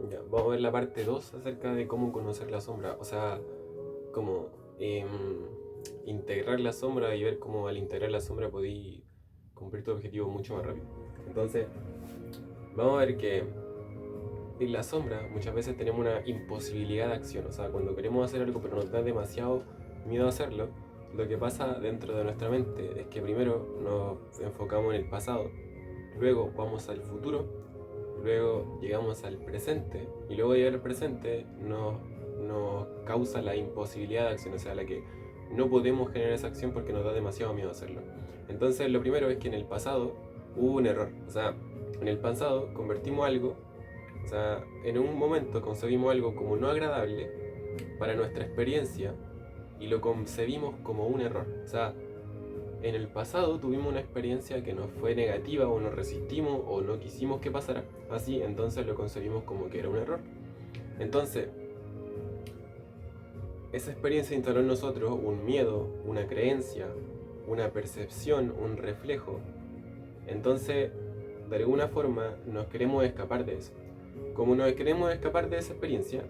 Ya, vamos a ver la parte 2 acerca de cómo conocer la sombra. O sea, cómo integrar la sombra y ver cómo al integrar la sombra podéis cumplir tu objetivo mucho más rápido. Entonces, vamos a ver que en la sombra muchas veces tenemos una imposibilidad de acción. O sea, cuando queremos hacer algo pero nos da demasiado miedo a hacerlo, lo que pasa dentro de nuestra mente es que primero nos enfocamos en el pasado, luego vamos al futuro, luego llegamos al presente y luego de llegar al presente nos causa la imposibilidad de acción, o sea, la que no podemos generar esa acción porque nos da demasiado miedo hacerlo. Entonces lo primero es que en el pasado hubo un error, o sea, en el pasado convertimos algo, o sea, en un momento concebimos algo como no agradable para nuestra experiencia y lo concebimos como un error. O sea, en el pasado tuvimos una experiencia que nos fue negativa o nos resistimos o no quisimos que pasara así, entonces lo concebimos como que era un error. Entonces, esa experiencia instaló en nosotros un miedo, una creencia, una percepción, un reflejo. Entonces, de alguna forma, nos queremos escapar de eso. Como nos queremos escapar de esa experiencia,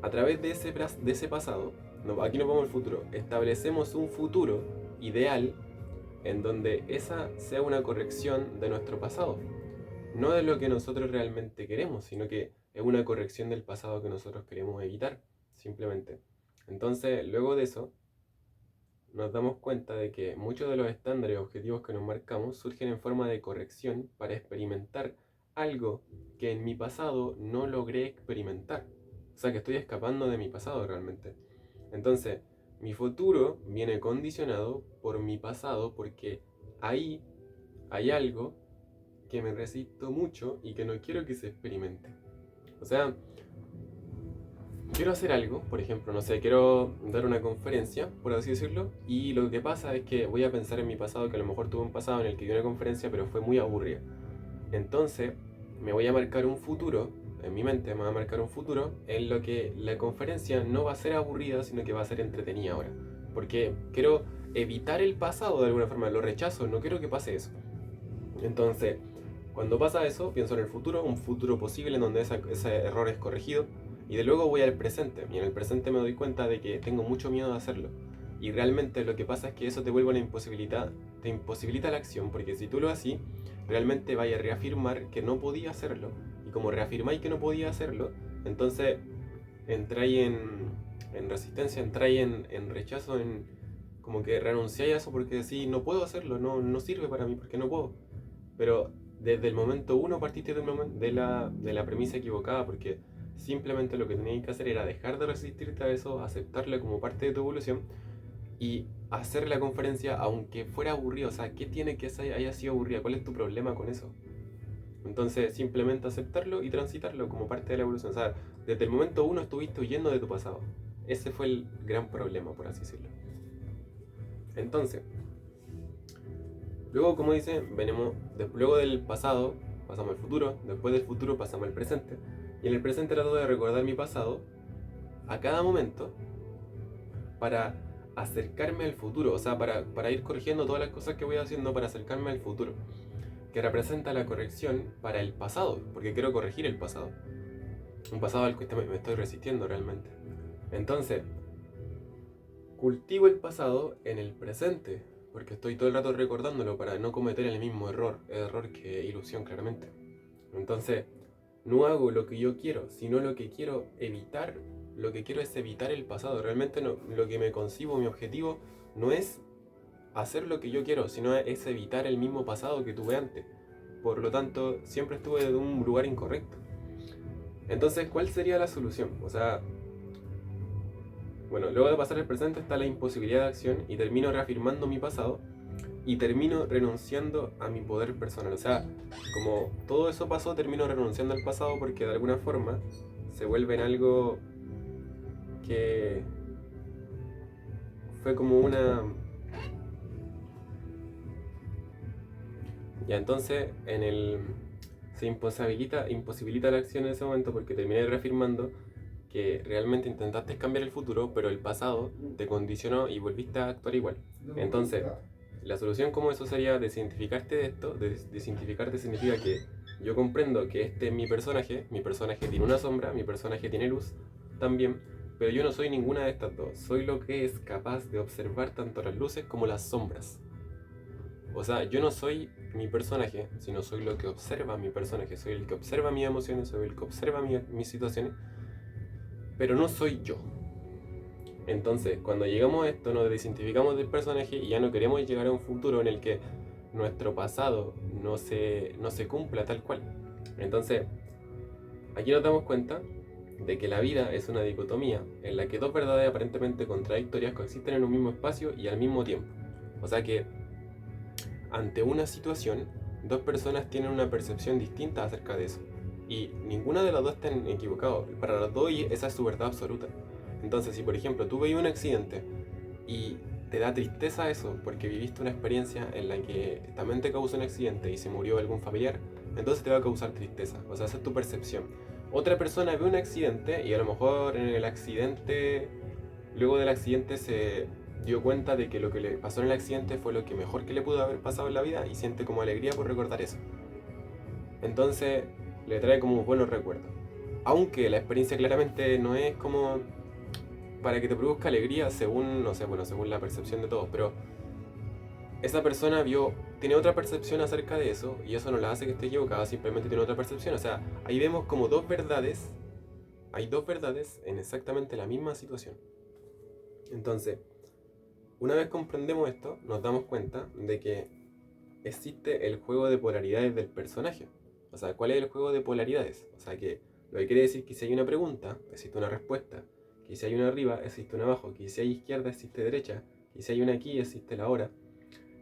a través de ese pasado, aquí nos vamos al futuro, establecemos un futuro ideal en donde esa sea una corrección de nuestro pasado. No de lo que nosotros realmente queremos, sino que es una corrección del pasado que nosotros queremos evitar, simplemente. Entonces, luego de eso, nos damos cuenta de que muchos de los estándares objetivos que nos marcamos surgen en forma de corrección para experimentar algo que en mi pasado no logré experimentar. O sea, que estoy escapando de mi pasado realmente. Entonces, mi futuro viene condicionado por mi pasado porque ahí hay algo que me resisto mucho y que no quiero que se experimente. O sea, quiero hacer algo, por ejemplo, no sé, quiero dar una conferencia, por así decirlo, y lo que pasa es que voy a pensar en mi pasado, que a lo mejor tuve un pasado en el que di una conferencia, pero fue muy aburrida. Entonces, me voy a marcar un futuro, en mi mente me va a marcar un futuro en lo que la conferencia no va a ser aburrida, sino que va a ser entretenida ahora. Porque quiero evitar el pasado de alguna forma, lo rechazo, no quiero que pase eso. Entonces, cuando pasa eso, pienso en el futuro, un futuro posible en donde ese error es corregido, y de luego voy al presente, y en el presente me doy cuenta de que tengo mucho miedo de hacerlo. Y realmente lo que pasa es que eso te vuelve una imposibilidad, te imposibilita la acción, porque si tú lo haces, realmente vaya a reafirmar que no podía hacerlo, y como reafirmáis que no podía hacerlo, entonces entráis en resistencia, entráis en rechazo, en como que renunciáis a eso porque decís, no puedo hacerlo, no sirve para mí porque no puedo. Pero desde el momento uno partiste de la premisa equivocada, porque simplemente lo que tenías que hacer era dejar de resistirte a eso, aceptarlo como parte de tu evolución y hacer la conferencia aunque fuera aburrido. O sea, ¿qué tiene que ser, haya sido aburrida? ¿Cuál es tu problema con eso? Entonces, simplemente aceptarlo y transitarlo como parte de la evolución. O sea, desde el momento uno estuviste huyendo de tu pasado. Ese fue el gran problema, por así decirlo. Entonces, luego, como dice, venimos, luego del pasado pasamos al futuro, después del futuro pasamos al presente, y en el presente trato de recordar mi pasado a cada momento para acercarme al futuro, o sea, para ir corrigiendo todas las cosas que voy haciendo para acercarme al futuro, que representa la corrección para el pasado, porque quiero corregir el pasado, un pasado al que me estoy resistiendo realmente. Entonces, cultivo el pasado en el presente, porque estoy todo el rato recordándolo para no cometer el mismo error que ilusión claramente. Entonces, no hago lo que yo quiero, sino lo que quiero evitar. Lo que quiero es evitar el pasado. Realmente no, lo que me concibo, mi objetivo, no es hacer lo que yo quiero, sino es evitar el mismo pasado que tuve antes. Por lo tanto, siempre estuve en un lugar incorrecto. Entonces, ¿cuál sería la solución? O sea, bueno, luego de pasar el presente está la imposibilidad de acción y termino reafirmando mi pasado y termino renunciando a mi poder personal. O sea, como todo eso pasó, termino renunciando al pasado porque de alguna forma se vuelve en algo que fue como una... Ya entonces se imposibilita la acción en ese momento porque terminé reafirmando que realmente intentaste cambiar el futuro, pero el pasado te condicionó y volviste a actuar igual. Entonces, la solución como eso sería desidentificarte de esto. Desidentificarte significa que yo comprendo que este es mi personaje tiene una sombra, mi personaje tiene luz también, pero yo no soy ninguna de estas dos, soy lo que es capaz de observar tanto las luces como las sombras. O sea, yo no soy mi personaje, sino soy lo que observa mi personaje, soy el que observa mis emociones, soy el que observa mis situaciones, pero no soy yo. Entonces, cuando llegamos a esto, nos desidentificamos del personaje y ya no queremos llegar a un futuro en el que nuestro pasado no se cumpla tal cual. Entonces, aquí nos damos cuenta de que la vida es una dicotomía en la que dos verdades aparentemente contradictorias coexisten en un mismo espacio y al mismo tiempo. O sea que, ante una situación, dos personas tienen una percepción distinta acerca de eso. Y ninguna de las dos está equivocada. Para las dos esa es su verdad absoluta. Entonces, si por ejemplo tú veis un accidente y te da tristeza eso porque viviste una experiencia en la que también te causó un accidente y se murió algún familiar, entonces te va a causar tristeza. O sea, esa es tu percepción. Otra persona ve un accidente y a lo mejor en el accidente, luego del accidente se dio cuenta de que lo que le pasó en el accidente fue lo que mejor que le pudo haber pasado en la vida y siente como alegría por recordar eso. Entonces le trae como buenos recuerdos. Aunque la experiencia claramente no es como para que te produzca alegría según, no sé, bueno, según la percepción de todos, pero esa persona tiene otra percepción acerca de eso y eso no la hace que esté equivocada, simplemente tiene otra percepción. O sea, ahí vemos como hay dos verdades en exactamente la misma situación. Entonces, una vez comprendemos esto, nos damos cuenta de que existe el juego de polaridades del personaje. O sea, ¿cuál es el juego de polaridades? O sea, que lo que quiere decir que si hay una pregunta, existe una respuesta. Que si hay una arriba, existe una abajo. Que si hay izquierda, existe derecha. Que si hay una aquí, existe la hora.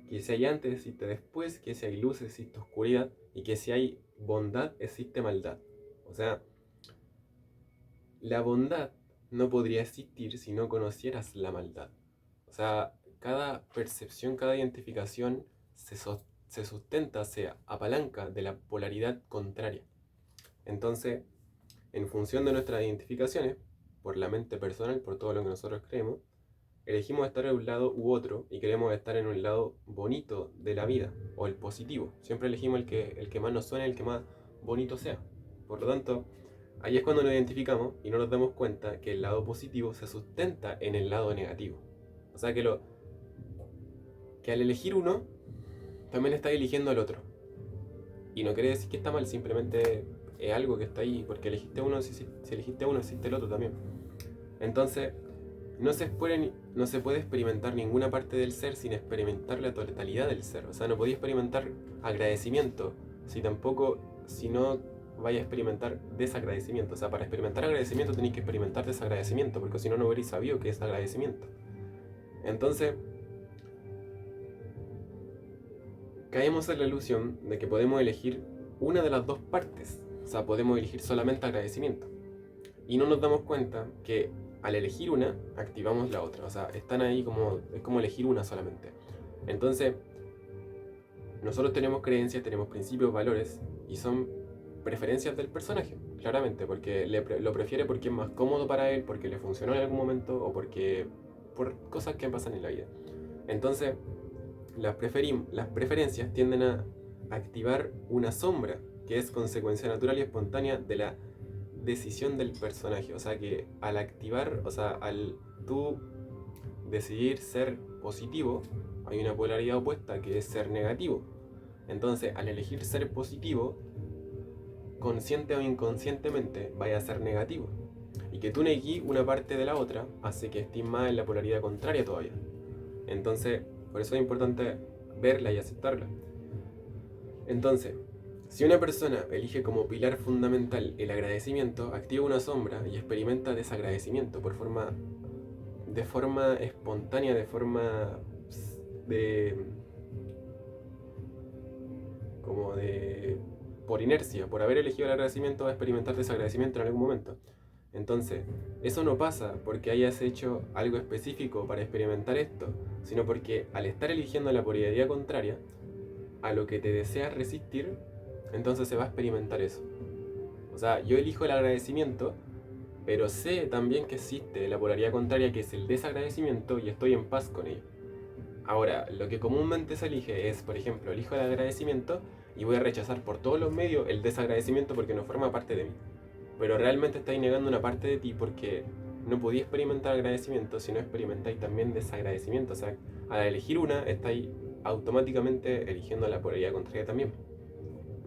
Que si hay antes, existe después. Que si hay luz, existe oscuridad. Y que si hay bondad, existe maldad. O sea, la bondad no podría existir si no conocieras la maldad. O sea, cada percepción, cada identificación se sustenta, se apalanca de la polaridad contraria. Entonces, en función de nuestras identificaciones, por la mente personal, por todo lo que nosotros creemos, elegimos estar en un lado u otro y queremos estar en un lado bonito de la vida, o el positivo. Siempre elegimos el que más nos suene, el que más bonito sea. Por lo tanto, ahí es cuando nos identificamos y no nos damos cuenta que el lado positivo se sustenta en el lado negativo. O sea que al elegir uno, también estás eligiendo al otro. Y no quiere decir que está mal, simplemente es algo que está ahí, porque elegiste uno, si elegiste uno, existe el otro también. Entonces, no se puede experimentar ninguna parte del ser sin experimentar la totalidad del ser. O sea, no podéis experimentar agradecimiento si no vais a experimentar desagradecimiento. O sea, para experimentar agradecimiento tenéis que experimentar desagradecimiento, porque si no, no hubierais sabido qué es agradecimiento. Entonces, caemos en la ilusión de que podemos elegir una de las dos partes. O sea, podemos elegir solamente agradecimiento. Y no nos damos cuenta que al elegir una, activamos la otra. O sea, están ahí es como elegir una solamente. Entonces, nosotros tenemos creencias, tenemos principios, valores, y son preferencias del personaje, claramente, porque lo prefiere porque es más cómodo para él, porque le funcionó en algún momento, o por cosas que pasan en la vida. Entonces, las preferencias tienden a activar una sombra, que es consecuencia natural y espontánea de la decisión del personaje. O sea que al tú decidir ser positivo, hay una polaridad opuesta que es ser negativo. Entonces, al elegir ser positivo, consciente o inconscientemente, vaya a ser negativo. Y que tú negues una parte de la otra hace que estés más en la polaridad contraria todavía. Entonces, por eso es importante verla y aceptarla. Entonces, si una persona elige como pilar fundamental el agradecimiento, activa una sombra y experimenta desagradecimiento de forma espontánea, de por inercia, por haber elegido el agradecimiento, va a experimentar desagradecimiento en algún momento. Entonces, eso no pasa porque hayas hecho algo específico para experimentar esto, sino porque al estar eligiendo la polaridad contraria a lo que te deseas resistir, entonces se va a experimentar eso. O sea, yo elijo el agradecimiento, pero sé también que existe la polaridad contraria, que es el desagradecimiento, y estoy en paz con ello. Ahora, lo que comúnmente se elige es, por ejemplo, elijo el agradecimiento y voy a rechazar por todos los medios el desagradecimiento porque no forma parte de mí. Pero realmente estáis negando una parte de ti porque no podéis experimentar agradecimiento si no experimentáis también desagradecimiento. O sea, al elegir una, estáis automáticamente eligiendo la polaridad contraria también.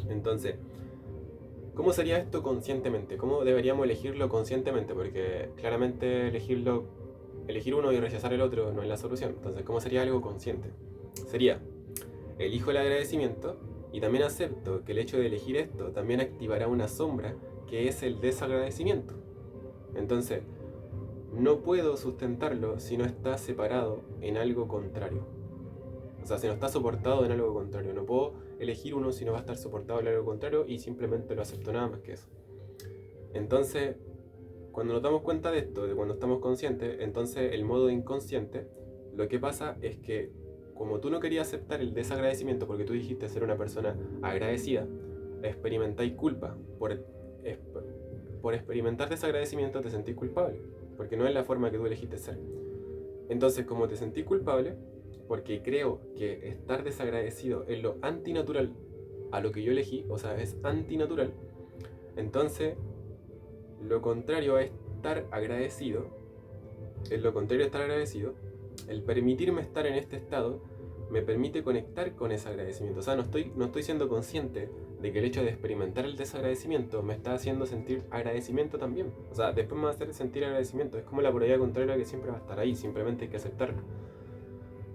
Entonces, ¿cómo sería esto conscientemente? ¿Cómo deberíamos elegirlo conscientemente? Porque claramente elegir uno y rechazar el otro no es la solución. Entonces, ¿cómo sería algo consciente? Sería, elijo el agradecimiento y también acepto que el hecho de elegir esto también activará una sombra que es el desagradecimiento. Entonces, no puedo sustentarlo si no está separado en algo contrario. O sea, si no está soportado en algo contrario. No puedo elegir uno si no va a estar soportado en algo contrario y simplemente lo acepto, nada más que eso. Entonces, cuando nos damos cuenta de esto, de cuando estamos conscientes, entonces el modo inconsciente, lo que pasa es que como tú no querías aceptar el desagradecimiento porque tú dijiste ser una persona agradecida, experimentáis culpa. Por experimentar desagradecimiento te sentís culpable, porque no es la forma que tú elegiste ser. Entonces, como te sentís culpable, porque creo que estar desagradecido es lo antinatural a lo que yo elegí, o sea, es antinatural, entonces lo contrario a estar agradecido, el permitirme estar en este estado me permite conectar con ese agradecimiento. O sea, no estoy siendo consciente de que el hecho de experimentar el desagradecimiento me está haciendo sentir agradecimiento también. O sea, después me va a hacer sentir agradecimiento. Es como la polaridad contraria que siempre va a estar ahí, simplemente hay que aceptarlo.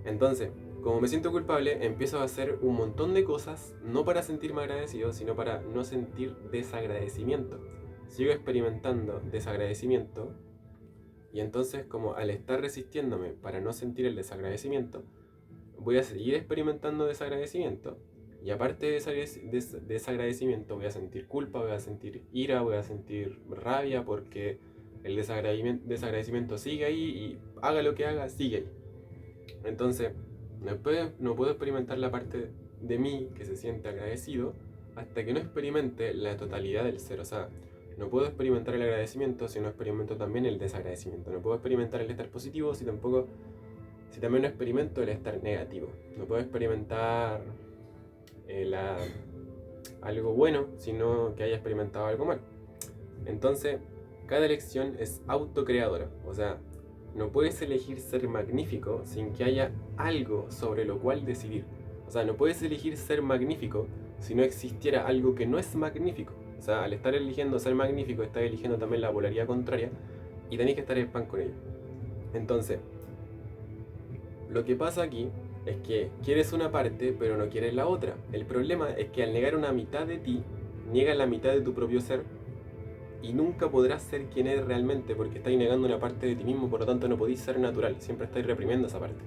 Entonces, como me siento culpable, empiezo a hacer un montón de cosas, no para sentirme agradecido, sino para no sentir desagradecimiento. Sigo experimentando desagradecimiento y entonces, como al estar resistiéndome para no sentir el desagradecimiento, voy a seguir experimentando desagradecimiento. Y aparte de desagradecimiento, voy a sentir culpa, voy a sentir ira, voy a sentir rabia porque el desagradecimiento sigue ahí y haga lo que haga, sigue ahí. Entonces, no puedo experimentar la parte de mí que se siente agradecido hasta que no experimente la totalidad del ser. O sea, no puedo experimentar el agradecimiento si no experimento también el desagradecimiento. No puedo experimentar el estar positivo si también no experimento el estar negativo. No puedo experimentar algo bueno sino que haya experimentado algo malo. Entonces, cada elección es autocreadora. O sea, no puedes elegir ser magnífico sin que haya algo sobre lo cual decidir. O sea, no puedes elegir ser magnífico si no existiera algo que no es magnífico. O sea, al estar eligiendo ser magnífico, estás eligiendo también la polaridad contraria y tenés que estar en pan con ello. Entonces, lo que pasa aquí es que quieres una parte pero no quieres la otra. El problema es que al negar una mitad de ti, niegas la mitad de tu propio ser y nunca podrás ser quien eres realmente porque estáis negando una parte de ti mismo, por lo tanto no podéis ser natural, siempre estáis reprimiendo esa parte.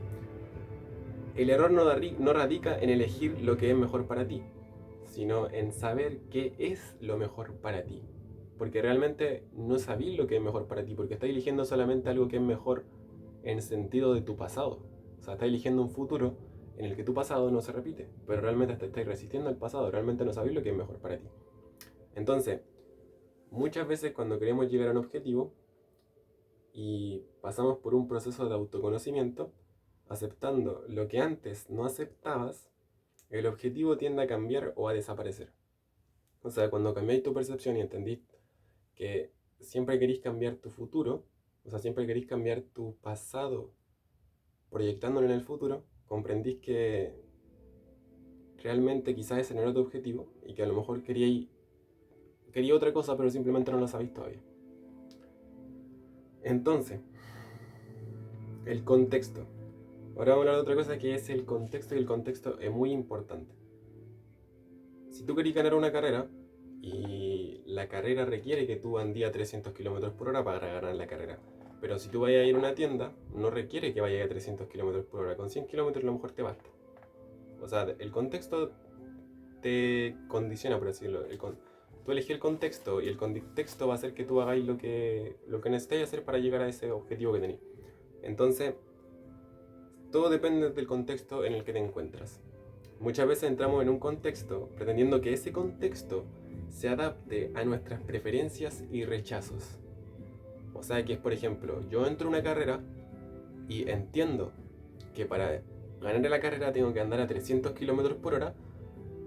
El error no radica en elegir lo que es mejor para ti, sino en saber qué es lo mejor para ti. Porque realmente no sabéis lo que es mejor para ti, porque estáis eligiendo solamente algo que es mejor en sentido de tu pasado. O sea, estáis eligiendo un futuro en el que tu pasado no se repite, pero realmente te estáis resistiendo al pasado, realmente no sabéis lo que es mejor para ti. Entonces, muchas veces cuando queremos llegar a un objetivo y pasamos por un proceso de autoconocimiento, aceptando lo que antes no aceptabas, el objetivo tiende a cambiar o a desaparecer. O sea, cuando cambiáis tu percepción y entendís que siempre queréis cambiar tu futuro, o sea, siempre queréis cambiar tu pasado proyectándolo en el futuro, comprendís que realmente quizás ese no era tu objetivo y que a lo mejor quería otra cosa, pero simplemente no lo sabéis todavía. Entonces, el contexto. Ahora vamos a hablar de otra cosa que es el contexto, y el contexto es muy importante. Si tú querés ganar una carrera y la carrera requiere que tú andes a 300 km por hora para ganar la carrera, pero si tú vayas a ir a una tienda, no requiere que vayas a 300 km por hora, con 100 km a lo mejor te basta. O sea, el contexto te condiciona, por decirlo. Tú elegís el contexto y el contexto va a hacer que tú hagáis lo que necesitáis hacer para llegar a ese objetivo que tenéis. Entonces, todo depende del contexto en el que te encuentras. Muchas veces entramos en un contexto pretendiendo que ese contexto se adapte a nuestras preferencias y rechazos. O sea que es, por ejemplo, yo entro a una carrera y entiendo que para ganar la carrera tengo que andar a 300 km por hora,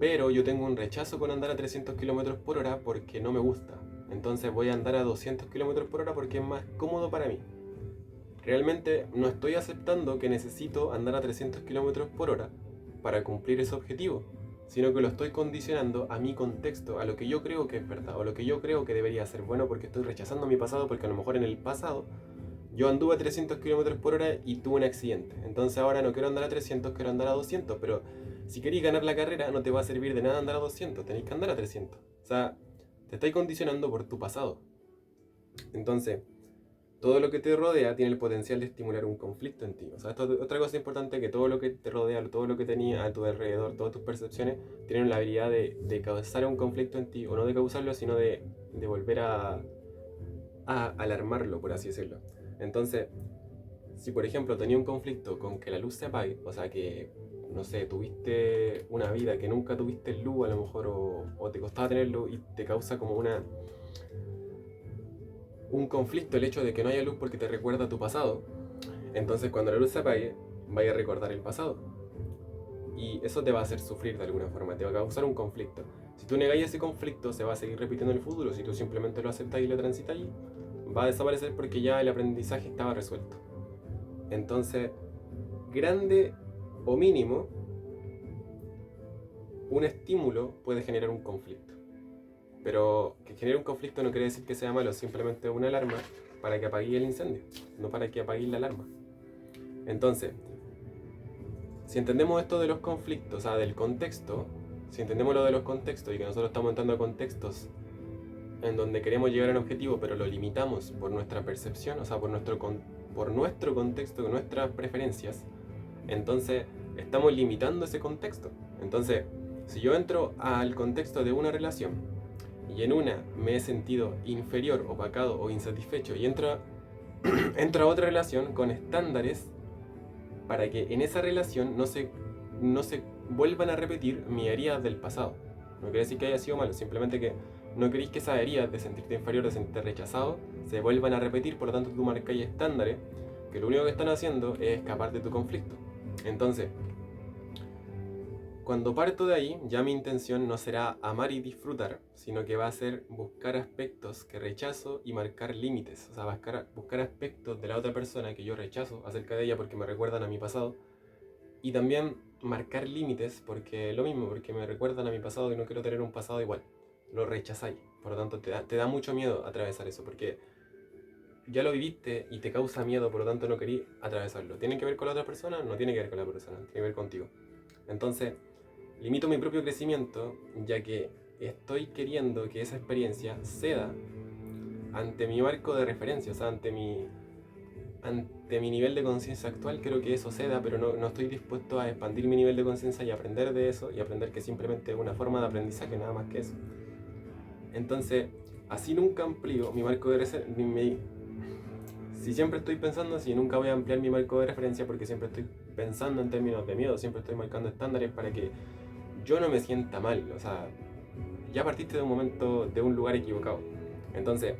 pero yo tengo un rechazo con andar a 300 kilómetros por hora porque no me gusta. Entonces voy a andar a 200 kilómetros por hora porque es más cómodo para mí. Realmente no estoy aceptando que necesito andar a 300 kilómetros por hora para cumplir ese objetivo, sino que lo estoy condicionando a mi contexto, a lo que yo creo que es verdad, o lo que yo creo que debería ser bueno, porque estoy rechazando mi pasado, porque a lo mejor en el pasado yo anduve a 300 kilómetros por hora y tuve un accidente. Entonces ahora no quiero andar a 300, quiero andar a 200, pero si queréis ganar la carrera no te va a servir de nada andar a 200, tenéis que andar a 300. O sea, te estáis condicionando por tu pasado. Entonces, todo lo que te rodea tiene el potencial de estimular un conflicto en ti. O sea, esto es otra cosa importante, que todo lo que te rodea, todo lo que tenías a tu alrededor, todas tus percepciones, tienen la habilidad de causar un conflicto en ti, o no de causarlo, sino de volver a alarmarlo, por así decirlo. Entonces, si por ejemplo tenía un conflicto con que la luz se apague, o sea que, no sé, tuviste una vida que nunca tuviste luz a lo mejor, o te costaba tener luz y te causa como un conflicto el hecho de que no haya luz porque te recuerda tu pasado, entonces cuando la luz se apague, vaya a recordar el pasado. Y eso te va a hacer sufrir de alguna forma, te va a causar un conflicto. Si tú negáis ese conflicto, se va a seguir repitiendo en el futuro. Si tú simplemente lo aceptas y lo transitas, va a desaparecer porque ya el aprendizaje estaba resuelto. Entonces, grande o mínimo, un estímulo puede generar un conflicto. Pero que genere un conflicto no quiere decir que sea malo, simplemente una alarma para que apague el incendio, no para que apague la alarma. Entonces, si entendemos esto de los conflictos, o sea, del contexto, si entendemos lo de los contextos y que nosotros estamos entrando a contextos en donde queremos llegar a un objetivo, pero lo limitamos por nuestra percepción, o sea, por nuestro contexto, nuestras preferencias, entonces estamos limitando ese contexto. Entonces, si yo entro al contexto de una relación y en una me he sentido inferior, opacado o insatisfecho y entro a otra relación con estándares para que en esa relación no se vuelvan a repetir mis heridas del pasado. No quiere decir que haya sido malo, simplemente que no queréis que esas heridas de sentirte inferior, de sentirte rechazado, se vuelvan a repetir, por lo tanto tú marcáis estándares que lo único que están haciendo es escapar de tu conflicto. Entonces, cuando parto de ahí, ya mi intención no será amar y disfrutar, sino que va a ser buscar aspectos que rechazo y marcar límites. O sea, buscar aspectos de la otra persona que yo rechazo acerca de ella porque me recuerdan a mi pasado. Y también marcar límites porque lo mismo, porque me recuerdan a mi pasado y no quiero tener un pasado igual. Lo rechazáis. Por lo tanto, te da mucho miedo atravesar eso porque ya lo viviste y te causa miedo, por lo tanto no querí atravesarlo. ¿Tiene que ver con la otra persona? No tiene que ver con la otra persona, tiene que ver contigo. Entonces, limito mi propio crecimiento, ya que estoy queriendo que esa experiencia ceda ante mi marco de referencia, o sea, ante mi nivel de conciencia actual. Quiero que eso ceda, pero no estoy dispuesto a expandir mi nivel de conciencia y aprender de eso, y aprender que simplemente es una forma de aprendizaje, nada más que eso. Entonces, así nunca amplío mi marco de referencia. Si siempre estoy pensando así, nunca voy a ampliar mi marco de referencia porque siempre estoy pensando en términos de miedo, siempre estoy marcando estándares para que yo no me sienta mal. O sea, ya partiste de un momento, de un lugar equivocado. Entonces,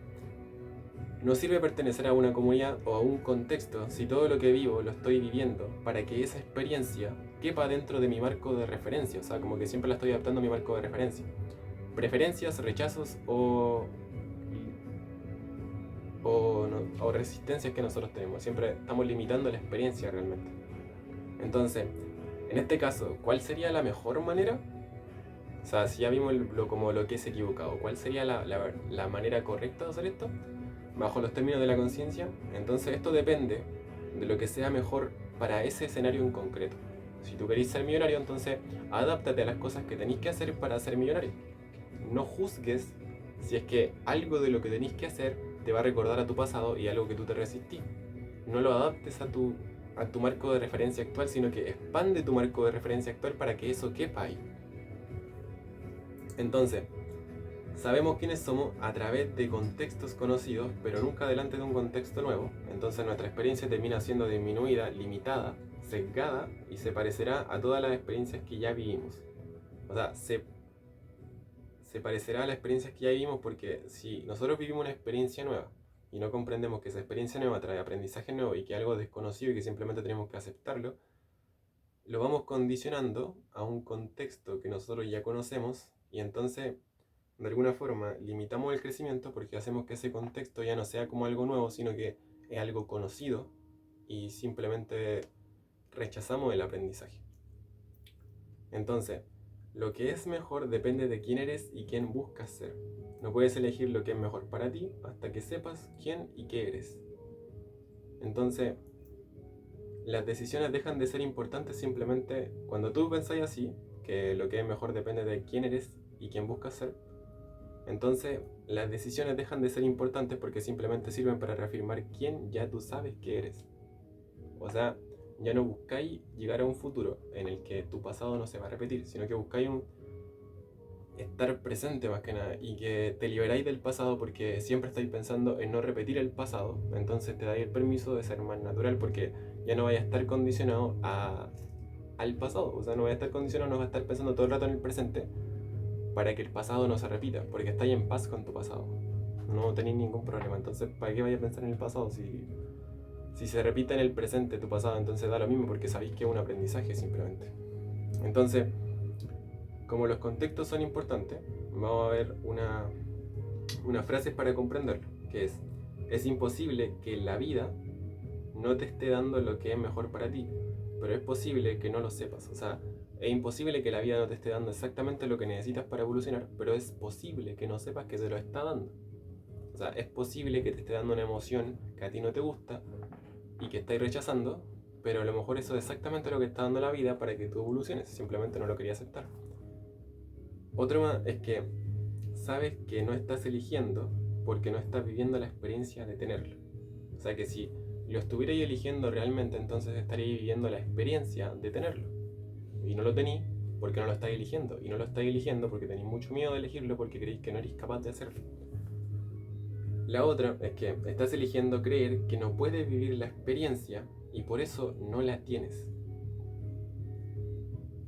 no sirve pertenecer a una comunidad o a un contexto si todo lo que vivo lo estoy viviendo para que esa experiencia quepa dentro de mi marco de referencia. O sea, como que siempre la estoy adaptando a mi marco de referencia. Preferencias, rechazos o resistencias que nosotros tenemos. Siempre estamos limitando la experiencia realmente. Entonces, en este caso, ¿cuál sería la mejor manera? O sea, si ya vimos como lo que es equivocado, ¿cuál sería la manera correcta de hacer esto? Bajo los términos de la conciencia. Entonces esto depende de lo que sea mejor para ese escenario en concreto. Si tú queréis ser millonario, entonces adáptate a las cosas que tenéis que hacer para ser millonario. No juzgues si es que algo de lo que tenéis que hacer te va a recordar a tu pasado y algo que tú te resistís. No lo adaptes a tu marco de referencia actual, sino que expande tu marco de referencia actual para que eso quepa ahí. Entonces, sabemos quiénes somos a través de contextos conocidos, pero nunca delante de un contexto nuevo. Entonces nuestra experiencia termina siendo disminuida, limitada, sesgada y se parecerá a todas las experiencias que ya vivimos. O sea, se parecerá a las experiencias que ya vivimos porque si nosotros vivimos una experiencia nueva y no comprendemos que esa experiencia nueva trae aprendizaje nuevo y que es algo desconocido y que simplemente tenemos que aceptarlo, lo vamos condicionando a un contexto que nosotros ya conocemos y entonces de alguna forma limitamos el crecimiento porque hacemos que ese contexto ya no sea como algo nuevo, sino que es algo conocido y simplemente rechazamos el aprendizaje. Entonces, lo que es mejor depende de quién eres y quién buscas ser. No puedes elegir lo que es mejor para ti hasta que sepas quién y qué eres. Entonces, las decisiones dejan de ser importantes simplemente cuando tú pensáis así, que lo que es mejor depende de quién eres y quién buscas ser. Entonces, las decisiones dejan de ser importantes porque simplemente sirven para reafirmar quién ya tú sabes que eres. O sea, ya no buscáis llegar a un futuro en el que tu pasado no se va a repetir, sino que buscáis un estar presente más que nada y que te liberáis del pasado porque siempre estáis pensando en no repetir el pasado. Entonces te dais el permiso de ser más natural porque ya no vaya a estar condicionado al pasado. O sea, no vaya a estar condicionado, no vas a estar pensando todo el rato en el presente para que el pasado no se repita, porque estáis en paz con tu pasado. No tenéis ningún problema. Entonces, ¿para qué vaya a pensar en el pasado si se repite en el presente tu pasado? Entonces da lo mismo porque sabéis que es un aprendizaje simplemente. Entonces, como los contextos son importantes, vamos a ver una frase para comprenderlo, que es imposible que la vida no te esté dando lo que es mejor para ti, pero es posible que no lo sepas. O sea, es imposible que la vida no te esté dando exactamente lo que necesitas para evolucionar, pero es posible que no sepas que te lo está dando. O sea, es posible que te esté dando una emoción que a ti no te gusta y que estáis rechazando, pero a lo mejor eso es exactamente lo que está dando la vida para que tú evoluciones, simplemente no lo querías aceptar. Otro más es que sabes que no estás eligiendo porque no estás viviendo la experiencia de tenerlo. O sea que si lo estuvierais eligiendo realmente, entonces estaríais viviendo la experiencia de tenerlo. Y no lo tenéis porque no lo estáis eligiendo. Y no lo estáis eligiendo porque tenéis mucho miedo de elegirlo porque creéis que no eres capaz de hacerlo. La otra es que estás eligiendo creer que no puedes vivir la experiencia y por eso no la tienes.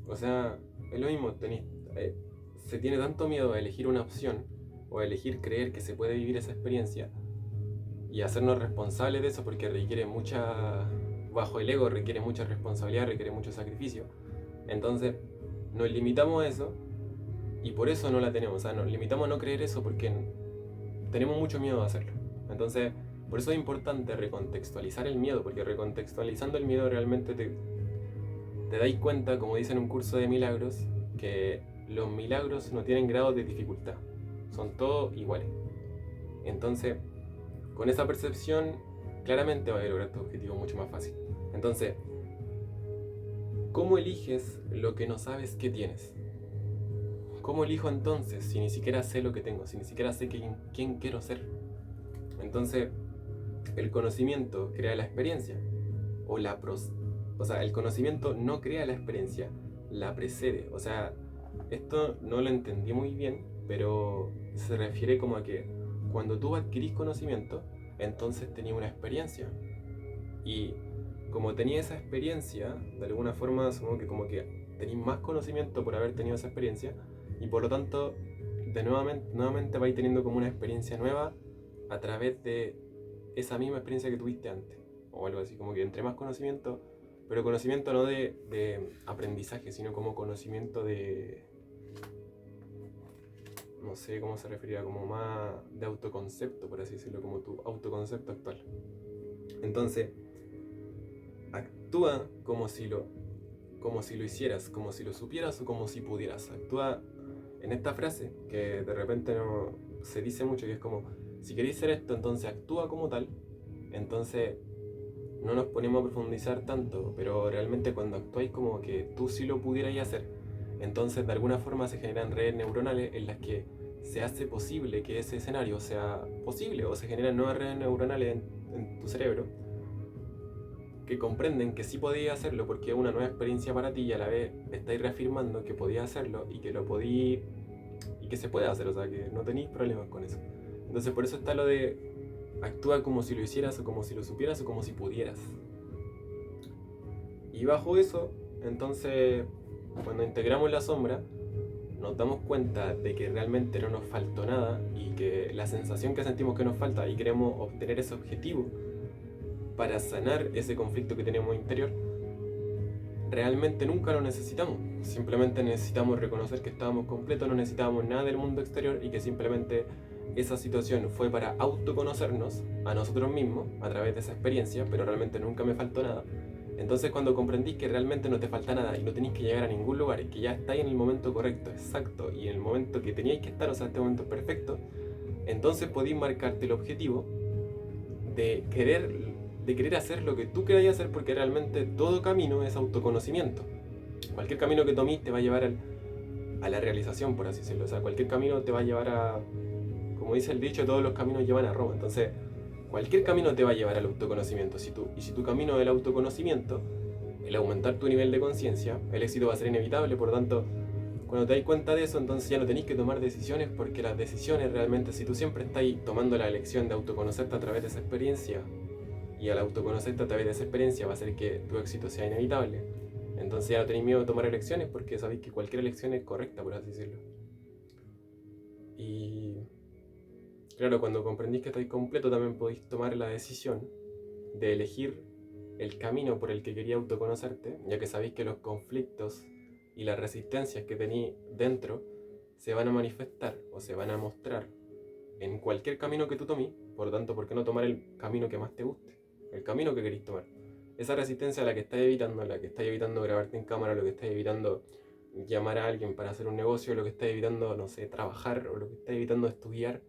O sea, es lo mismo, se tiene tanto miedo a elegir una opción o a elegir creer que se puede vivir esa experiencia y hacernos responsables de eso porque requiere mucha, bajo el ego requiere mucha responsabilidad, requiere mucho sacrificio. Entonces nos limitamos a eso y por eso no la tenemos. O sea, nos limitamos a no creer eso porque tenemos mucho miedo de hacerlo. Entonces, por eso es importante recontextualizar el miedo, porque recontextualizando el miedo realmente te dais cuenta, como dice en un curso de milagros, que los milagros no tienen grados de dificultad, son todos iguales. Entonces, con esa percepción, claramente vas a lograr tu objetivo mucho más fácil. Entonces, ¿cómo eliges lo que no sabes que tienes? ¿Cómo elijo entonces si ni siquiera sé lo que tengo, si ni siquiera sé quién quiero ser? Entonces, el conocimiento crea la experiencia, o sea, el conocimiento no crea la experiencia, la precede. O sea, esto no lo entendí muy bien, pero se refiere como a que cuando tú adquirís conocimiento, entonces tenías una experiencia. Y como tenía esa experiencia, de alguna forma asumo que como que tenéis más conocimiento por haber tenido esa experiencia y por lo tanto nuevamente vais teniendo como una experiencia nueva a través de esa misma experiencia que tuviste antes o algo así, como que entre más conocimiento, pero conocimiento no de aprendizaje, sino como conocimiento de, no sé cómo se referiría, como más de autoconcepto, por así decirlo, como tu autoconcepto actual. Entonces, actúa como si lo hicieras, como si lo supieras o como si pudieras. Actúa en esta frase que de repente no se dice mucho, que es como, si queréis ser esto, entonces actúa como tal. Entonces no nos ponemos a profundizar tanto, pero realmente cuando actuáis como que tú sí lo pudierais hacer, entonces de alguna forma se generan redes neuronales en las que se hace posible que ese escenario sea posible o se generan nuevas redes neuronales en tu cerebro que comprenden que sí podías hacerlo porque es una nueva experiencia para ti y a la vez estáis reafirmando que podías hacerlo y que lo podías y que se puede hacer, o sea que no tenéis problemas con eso. Entonces por eso está lo de actúa como si lo hicieras o como si lo supieras o como si pudieras. Y bajo eso, entonces cuando integramos la sombra, nos damos cuenta de que realmente no nos faltó nada y que la sensación que sentimos que nos falta y queremos obtener ese objetivo para sanar ese conflicto que tenemos interior, realmente nunca lo necesitamos. Simplemente necesitamos reconocer que estábamos completos, no necesitábamos nada del mundo exterior y que simplemente esa situación fue para autoconocernos a nosotros mismos a través de esa experiencia, pero realmente nunca me faltó nada. Entonces cuando comprendís que realmente no te falta nada y no tenéis que llegar a ningún lugar y que ya estáis en el momento correcto, exacto, y en el momento que teníais que estar, o sea, este momento es perfecto, entonces podéis marcarte el objetivo de querer hacer lo que tú queráis hacer, porque realmente todo camino es autoconocimiento. Cualquier camino que tomes te va a llevar a la realización, por así decirlo. O sea, cualquier camino te va a llevar a, como dice el dicho, todos los caminos llevan a Roma. Entonces, cualquier camino te va a llevar al autoconocimiento. Si tu camino es el autoconocimiento, el aumentar tu nivel de conciencia, el éxito va a ser inevitable. Por lo tanto, cuando te das cuenta de eso, entonces ya no tenéis que tomar decisiones, porque las decisiones realmente, si tú siempre estás tomando la elección de autoconocerte a través de esa experiencia, y al autoconocerte a través de esa experiencia va a hacer que tu éxito sea inevitable, entonces ya no tenéis miedo de tomar elecciones, porque sabéis que cualquier elección es correcta, por así decirlo. Y claro, cuando comprendís que estáis completo, también podéis tomar la decisión de elegir el camino por el que quería autoconocerte, ya que sabéis que los conflictos y las resistencias que tenéis dentro se van a manifestar o se van a mostrar en cualquier camino que tú tomes. Por lo tanto, ¿por qué no tomar el camino que más te guste? El camino que queréis tomar. Esa resistencia a la que estás evitando grabarte en cámara, lo que estás evitando llamar a alguien para hacer un negocio, lo que estás evitando, no sé, trabajar, o lo que estás evitando estudiar,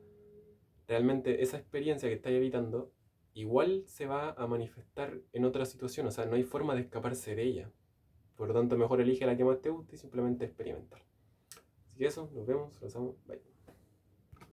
realmente esa experiencia que estás evitando igual se va a manifestar en otra situación. O sea, no hay forma de escaparse de ella. Por lo tanto, mejor elige la que más te guste y simplemente experimentar. Así que eso, nos vemos, los amo, bye.